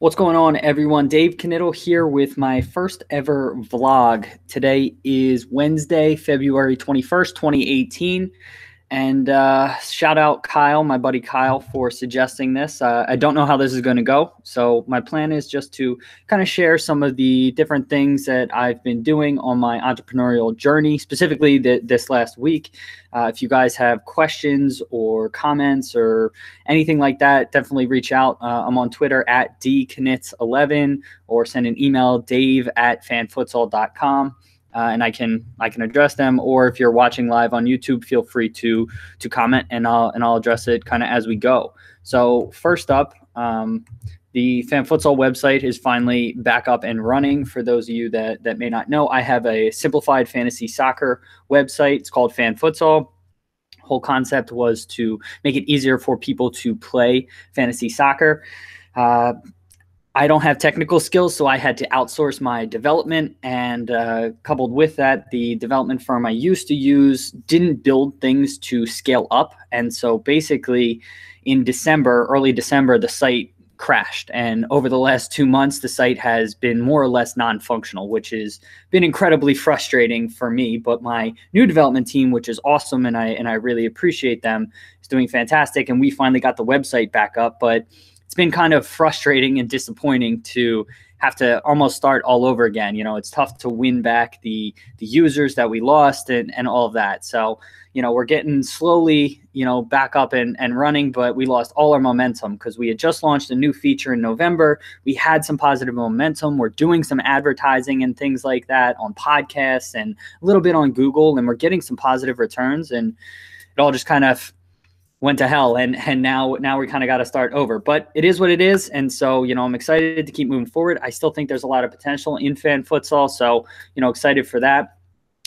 What's going on, everyone? Dave Knittel here with my first ever vlog. Today is Wednesday, February 21st, 2018. And shout out Kyle, my buddy Kyle, for suggesting this. I don't know how this is going to go. So my plan is just to kind of share some of the different things that I've been doing on my entrepreneurial journey, specifically this last week. If you guys have questions or comments or anything like that, definitely reach out. I'm on Twitter at dknits11 or send an email, dave@fanfutsal.com. And I can address them. Or if you're watching live on YouTube, feel free to comment, and I'll address it kind of as we go. So first up, the FanFutsal website is finally back up and running. For those of you that may not know, I have a simplified fantasy soccer website. It's called FanFutsal. Whole concept was to make it easier for people to play fantasy soccer. I don't have technical skills, so I had to outsource my development, and coupled with that, the development firm I used to use didn't build things to scale up. And so basically in early December, the site crashed. And over the last 2 months, the site has been more or less non-functional, which has been incredibly frustrating for me. But my new development team, which is awesome, and I really appreciate them, is doing fantastic. And we finally got the website back up, but it's been kind of frustrating and disappointing to have to almost start all over again. You know, it's tough to win back the users that we lost and all of that. So, you know, we're getting slowly, back up and running, but we lost all our momentum because we had just launched a new feature in November. We had some positive momentum. We're doing some advertising and things like that on podcasts and a little bit on Google, and we're getting some positive returns, and it all just kind of went to hell, and now we kind of got to start over. But it is what it is, and so I'm excited to keep moving forward. I still think there's a lot of potential in FanFutsal, so excited for that.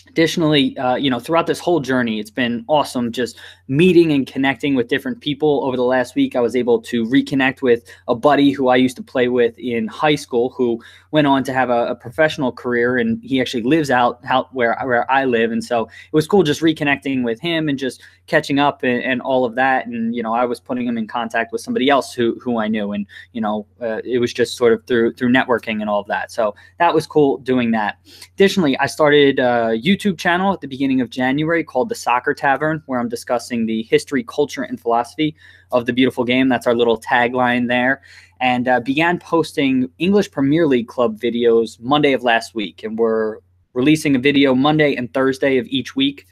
Additionally, throughout this whole journey, it's been awesome just meeting and connecting with different people. Over the last week, I was able to reconnect with a buddy who I used to play with in high school, who went on to have a professional career, and he actually lives out where I live. And so it was cool just reconnecting with him and just catching up and all of that. And, I was putting him in contact with somebody else who I knew. And, it was just sort of through networking and all of that. So that was cool doing that. Additionally, I started a YouTube channel at the beginning of January called The Soccer Tavern, where I'm discussing the history, culture, and philosophy of the beautiful game. That's our little tagline there. And began posting English Premier League club videos Monday of last week. And we're releasing a video Monday and Thursday of each week.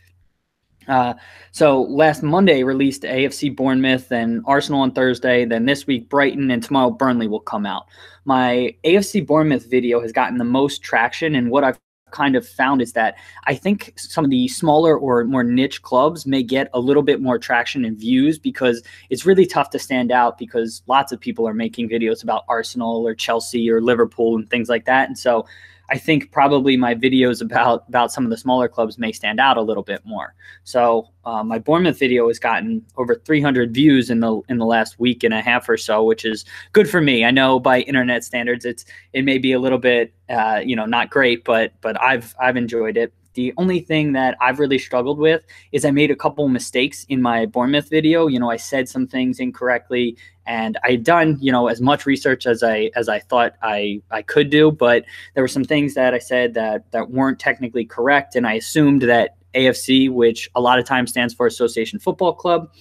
So last Monday released AFC Bournemouth and Arsenal on Thursday. Then this week Brighton, and tomorrow Burnley will come out. My AFC Bournemouth video has gotten the most traction, and what I've kind of found is that I think some of the smaller or more niche clubs may get a little bit more traction and views, because it's really tough to stand out, because lots of people are making videos about Arsenal or Chelsea or Liverpool and things like that. And so I think probably my videos about some of the smaller clubs may stand out a little bit more. So my Bournemouth video has gotten over 300 views in the last week and a half or so, which is good for me. I know by internet standards, it may be a little bit not great, but I've enjoyed it. The only thing that I've really struggled with is I made a couple mistakes in my Bournemouth video. I said some things incorrectly, and I had done, as much research as I thought I could do, but there were some things that I said that weren't technically correct, and I assumed that AFC, which a lot of times stands for Association Football Club,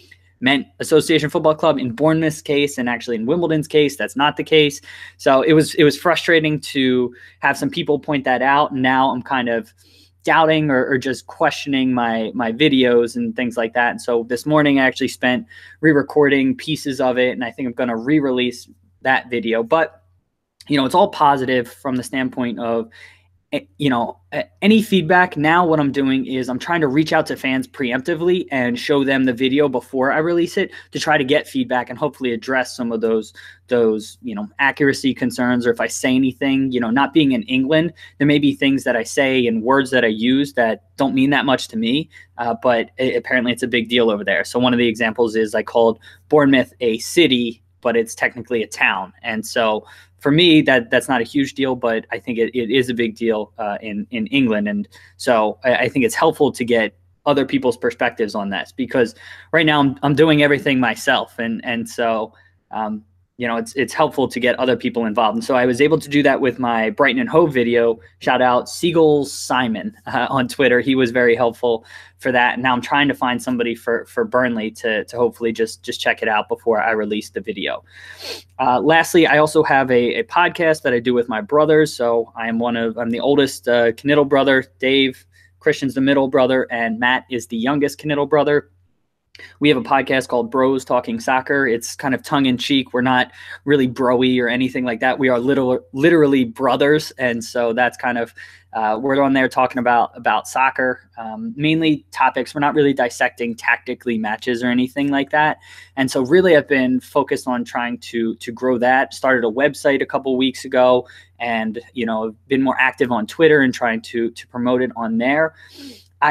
meant Association Football Club. In Bournemouth's case, and actually in Wimbledon's case, that's not the case. So it was frustrating to have some people point that out, and now I'm kind of doubting or just questioning my videos and things like that. And so this morning I actually spent re-recording pieces of it, and I think I'm going to re-release that video. But it's all positive from the standpoint of any feedback. Now what I'm doing is I'm trying to reach out to fans preemptively and show them the video before I release it, to try to get feedback and hopefully address some of those accuracy concerns. Or if I say anything, not being in England, there may be things that I say and words that I use that don't mean that much to me, but apparently it's a big deal over there. So one of the examples is I called Bournemouth a city, but it's technically a town. And so for me, that's not a huge deal, but I think it is a big deal in England. And so I think it's helpful to get other people's perspectives on this, because right now I'm doing everything myself. And so it's helpful to get other people involved. And so I was able to do that with my Brighton and Hove video. Shout out Seagull Simon on Twitter. He was very helpful for that. And now I'm trying to find somebody for Burnley to hopefully just check it out before I release the video. Lastly, I also have a podcast that I do with my brothers. So I'm the oldest Knittel brother. Dave Christian's the middle brother, and Matt is the youngest Knittel brother. We have a podcast called Bros Talking Soccer. It's kind of tongue in cheek. We're not really bro-y or anything like that. We are literally brothers. And so that's kind of, we're on there talking about soccer, mainly topics. We're not really dissecting tactically matches or anything like that. And so really I've been focused on trying to grow that. Started a website a couple weeks ago, and, been more active on Twitter and trying to promote it on there.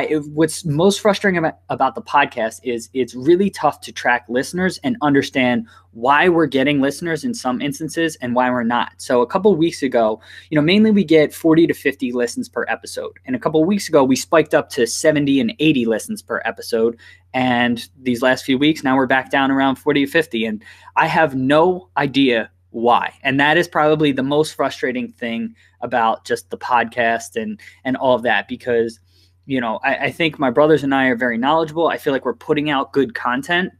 What's most frustrating about the podcast is it's really tough to track listeners and understand why we're getting listeners in some instances and why we're not. So a couple of weeks ago, mainly we get 40 to 50 listens per episode. And a couple of weeks ago, we spiked up to 70 and 80 listens per episode. And these last few weeks, now we're back down around 40 to 50. And I have no idea why. And that is probably the most frustrating thing about just the podcast and all of that, because I think my brothers and I are very knowledgeable. I feel like we're putting out good content,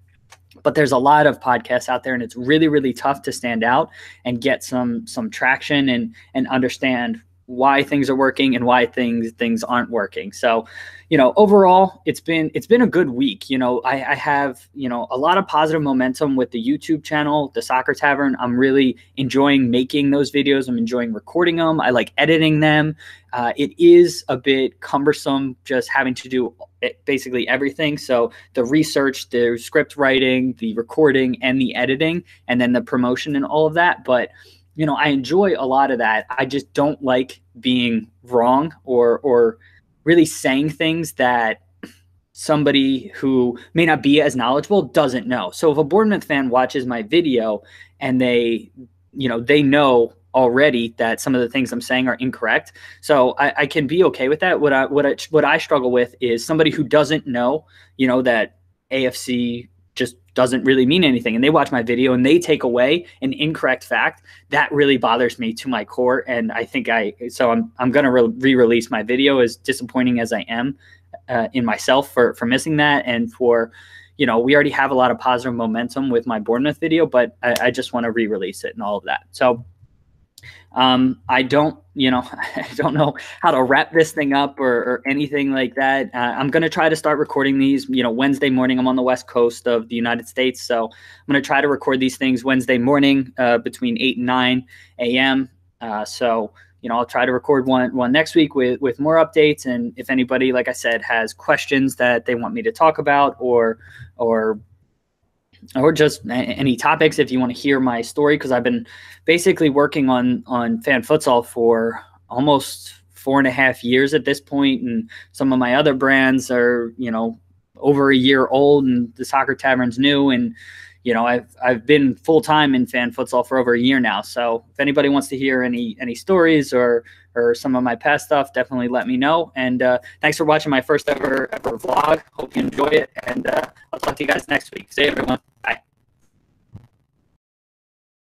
but there's a lot of podcasts out there, and it's really, really tough to stand out and get some traction and understand why things are working and why things aren't working. So, overall, it's been a good week. I have, a lot of positive momentum with the YouTube channel, the Soccer Tavern. I'm really enjoying making those videos. I'm enjoying recording them. I like editing them. It is a bit cumbersome just having to do basically everything. So the research, the script writing, the recording, and the editing, and then the promotion and all of that. But I enjoy a lot of that. I just don't like being wrong or really saying things that somebody who may not be as knowledgeable doesn't know. So if a Bournemouth fan watches my video and they know already that some of the things I'm saying are incorrect, so I can be okay with that. What I struggle with is somebody who doesn't know, that AFC just doesn't really mean anything, and they watch my video and they take away an incorrect fact. That really bothers me to my core, and I think I'm going to re-release my video, as disappointing as I am in myself for missing that, and for we already have a lot of positive momentum with my Bournemouth video, but I just want to re-release it and all of that. So I don't know how to wrap this thing up or anything like that. I'm going to try to start recording these, Wednesday morning. I'm on the West Coast of the United States. So I'm going to try to record these things Wednesday morning, between 8 and 9 a.m. So I'll try to record one next week with more updates. And if anybody, like I said, has questions that they want me to talk about, or just any topics, if you want to hear my story, because I've been basically working on Fan Futsal for almost 4.5 years at this point, and some of my other brands are over a year old, and the Soccer Tavern's new, and I've been full-time in Fan Futsal for over a year now. So if anybody wants to hear any stories or some of my past stuff, definitely let me know. And thanks for watching my first ever vlog. Hope you enjoy it, and I'll talk to you guys next week. See you, everyone. Bye.